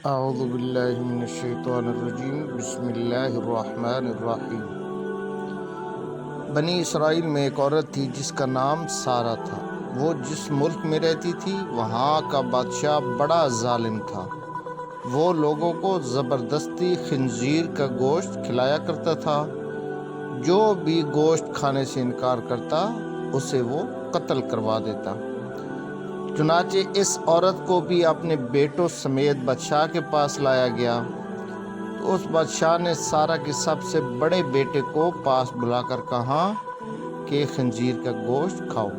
اعوذ باللہ من الشیطان الرجیم، بسم اللہ الرحمن الرحیم۔ بنی اسرائیل میں ایک عورت تھی جس کا نام سارہ تھا۔ وہ جس ملک میں رہتی تھی وہاں کا بادشاہ بڑا ظالم تھا۔ وہ لوگوں کو زبردستی خنزیر کا گوشت کھلایا کرتا تھا۔ جو بھی گوشت کھانے سے انکار کرتا اسے وہ قتل کروا دیتا۔ چنانچہ اس عورت کو بھی اپنے بیٹوں سمیت بادشاہ کے پاس لایا گیا تو اس بادشاہ نے سارہ کے سب سے بڑے بیٹے کو پاس بلا کر کہا کہ خنزیر کا گوشت کھاؤ۔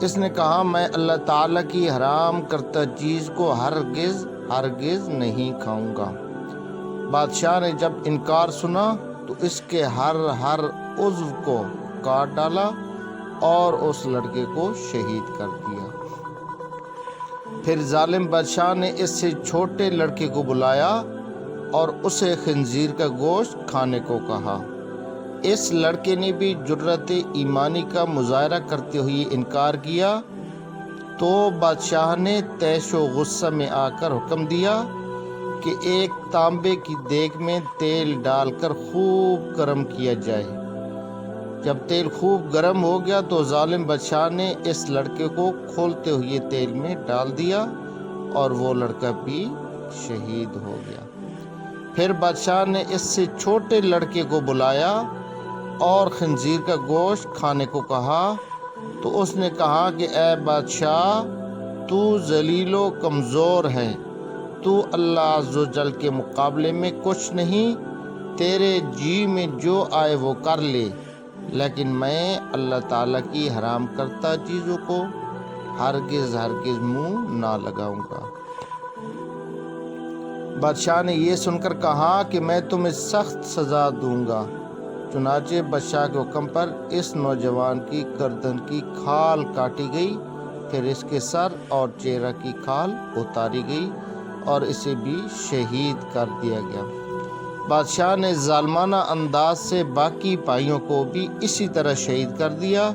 اس نے کہا میں اللہ تعالیٰ کی حرام کرتا چیز کو ہرگز نہیں کھاؤں گا۔ بادشاہ نے جب انکار سنا تو اس کے ہر عضو کو کاٹ ڈالا اور اس لڑکے کو شہید کر دیا۔ پھر ظالم بادشاہ نے اس سے چھوٹے لڑکے کو بلایا اور اسے خنزیر کا گوشت کھانے کو کہا۔ اس لڑکے نے بھی جرأت ایمانی کا مظاہرہ کرتے ہوئے انکار کیا تو بادشاہ نے طیش و غصہ میں آ کر حکم دیا کہ ایک تانبے کی دیگ میں تیل ڈال کر خوب گرم کیا جائے۔ جب تیل خوب گرم ہو گیا تو ظالم بادشاہ نے اس لڑکے کو کھولتے ہوئے تیل میں ڈال دیا اور وہ لڑکا بھی شہید ہو گیا۔ پھر بادشاہ نے اس سے چھوٹے لڑکے کو بلایا اور خنزیر کا گوشت کھانے کو کہا تو اس نے کہا کہ اے بادشاہ، تو ذلیل و کمزور ہے، تو اللہ عز و جل کے مقابلے میں کچھ نہیں، تیرے جی میں جو آئے وہ کر لے، لیکن میں اللہ تعالیٰ کی حرام کرتا چیزوں کو ہرگز منہ نہ لگاؤں گا۔ بادشاہ نے یہ سن کر کہا کہ میں تمہیں سخت سزا دوں گا۔ چنانچہ بادشاہ کے حکم پر اس نوجوان کی گردن کی کھال کاٹی گئی، پھر اس کے سر اور چہرہ کی کھال اتاری گئی اور اسے بھی شہید کر دیا گیا۔ بادشاہ نے ظالمانہ انداز سے باقی بھائیوں کو بھی اسی طرح شہید کر دیا۔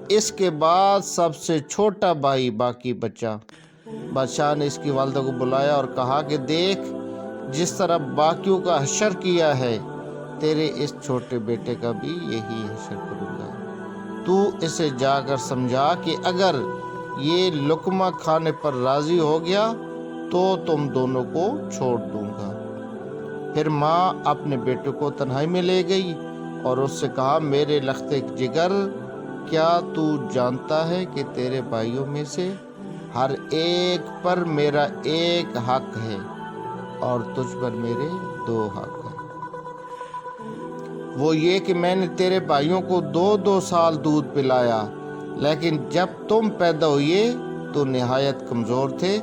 اس کے بعد سب سے چھوٹا بھائی باقی بچا۔ بادشاہ نے اس کی والدہ کو بلایا اور کہا کہ دیکھ، جس طرح باقیوں کا حشر کیا ہے، تیرے اس چھوٹے بیٹے کا بھی یہی حشر کروں گا۔ تو اسے جا کر سمجھا کہ اگر یہ لقمہ کھانے پر راضی ہو گیا تو تم دونوں کو چھوڑ دوں گا۔ پھر ماں اپنے بیٹے کو تنہائی میں لے گئی اور اس سے کہا میرے لختے جگر، کیا تو جانتا ہے کہ تیرے بھائیوں میں سے ہر ایک پر میرا ایک حق ہے اور تجھ پر میرے 2 حق ہیں۔ وہ یہ کہ میں نے تیرے بھائیوں کو 2 سال دودھ پلایا، لیکن جب تم پیدا ہوئے تو نہایت کمزور تھے۔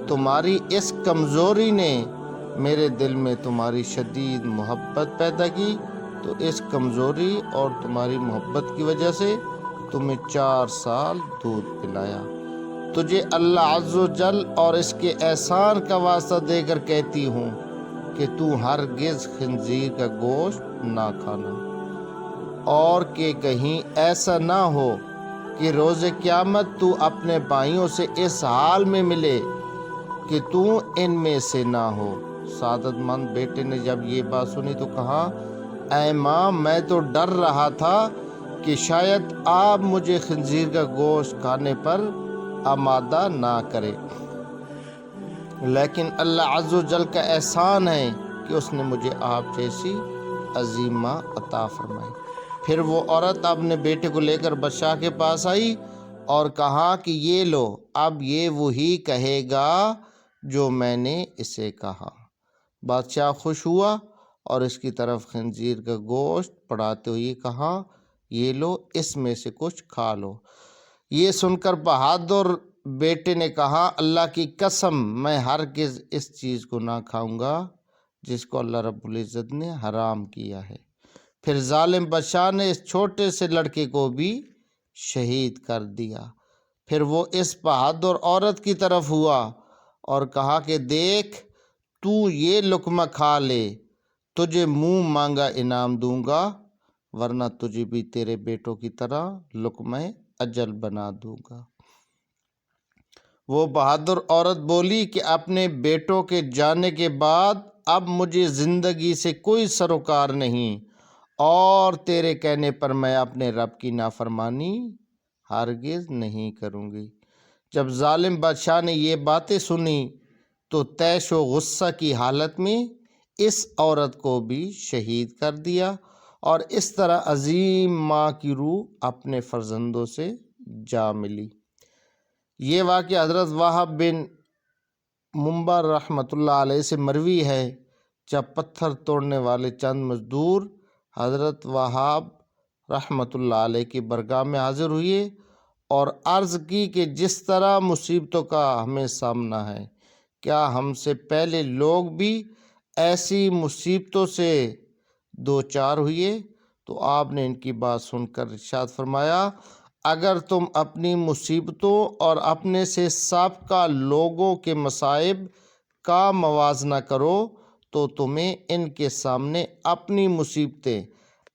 تمہاری اس کمزوری نے میرے دل میں تمہاری شدید محبت پیدا کی، تو اس کمزوری اور تمہاری محبت کی وجہ سے تمہیں 4 سال دودھ پلایا۔ تجھے اللہ عز و جل اور اس کے احسان کا واسطہ دے کر کہتی ہوں کہ تو ہرگز خنزیر کا گوشت نہ کھانا، اور کہ کہیں ایسا نہ ہو کہ روز قیامت تو اپنے بھائیوں سے اس حال میں ملے کہ تو ان میں سے نہ ہو۔ سعادت مند بیٹے نے جب یہ بات سنی تو کہا اے ماں، میں تو ڈر رہا تھا کہ شاید آپ مجھے خنزیر کا گوشت کھانے پر آمادہ نہ کرے، لیکن اللہ عز و جل کا احسان ہے کہ اس نے مجھے آپ جیسی عظیم ماں عطا فرمائی۔ پھر وہ عورت اپنے بیٹے کو لے کر بادشاہ کے پاس آئی اور کہا کہ یہ لو، اب یہ وہی کہے گا جو میں نے اسے کہا۔ بادشاہ خوش ہوا اور اس کی طرف خنزیر کا گوشت بڑھاتے ہوئے کہا یہ لو، اس میں سے کچھ کھا لو۔ یہ سن کر بہادر بیٹے نے کہا اللہ کی قسم، میں ہرگز اس چیز کو نہ کھاؤں گا جس کو اللہ رب العزت نے حرام کیا ہے۔ پھر ظالم بادشاہ نے اس چھوٹے سے لڑکے کو بھی شہید کر دیا۔ پھر وہ اس بہادر عورت کی طرف ہوا اور کہا کہ دیکھ، تو یہ لقمہ کھا لے، تجھے منہ مانگا انعام دوں گا، ورنہ تجھے بھی تیرے بیٹوں کی طرح لقمہ اجل بنا دوں گا۔ وہ بہادر عورت بولی کہ اپنے بیٹوں کے جانے کے بعد اب مجھے زندگی سے کوئی سروکار نہیں، اور تیرے کہنے پر میں اپنے رب کی نافرمانی ہرگز نہیں کروں گی۔ جب ظالم بادشاہ نے یہ باتیں سنی تو طیش و غصہ کی حالت میں اس عورت کو بھی شہید کر دیا، اور اس طرح عظیم ماں کی روح اپنے فرزندوں سے جا ملی۔ یہ واقعہ حضرت وہب بن منبر رحمۃ اللہ علیہ سے مروی ہے۔ جب پتھر توڑنے والے چند مزدور حضرت وہب رحمۃ اللہ علیہ کی برگاہ میں حاضر ہوئے اور عرض کی کہ جس طرح مصیبتوں کا ہمیں سامنا ہے، کیا ہم سے پہلے لوگ بھی ایسی مصیبتوں سے دوچار ہوئے؟ تو آپ نے ان کی بات سن کر ارشاد فرمایا، اگر تم اپنی مصیبتوں اور اپنے سے سابقہ لوگوں کے مصائب کا موازنہ کرو تو تمہیں ان کے سامنے اپنی مصیبتیں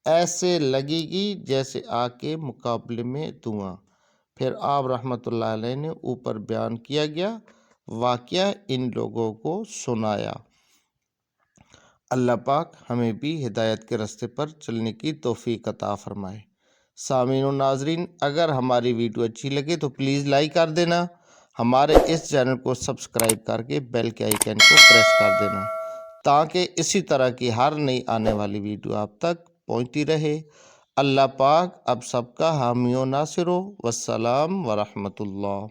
ایسے لگے گی جیسے آگ کے مقابلے میں دھواں۔ پھر آپ رحمۃ اللہ علیہ نے اوپر بیان کیا گیا واقعہ ان لوگوں کو سنایا۔ اللہ پاک ہمیں بھی ہدایت کے راستے پر چلنے کی توفیق عطا فرمائے۔ سامعین و ناظرین، اگر ہماری ویڈیو اچھی لگے تو پلیز لائک کر دینا، ہمارے اس چینل کو سبسکرائب کر کے بیل کے آئیکن کو پریس کر دینا تاکہ اسی طرح کی ہر نئی آنے والی ویڈیو آپ تک پہنچتی رہے۔ اللہ پاک اب سب کا حامی و ناصر ہو۔ والسلام ورحمۃ اللہ۔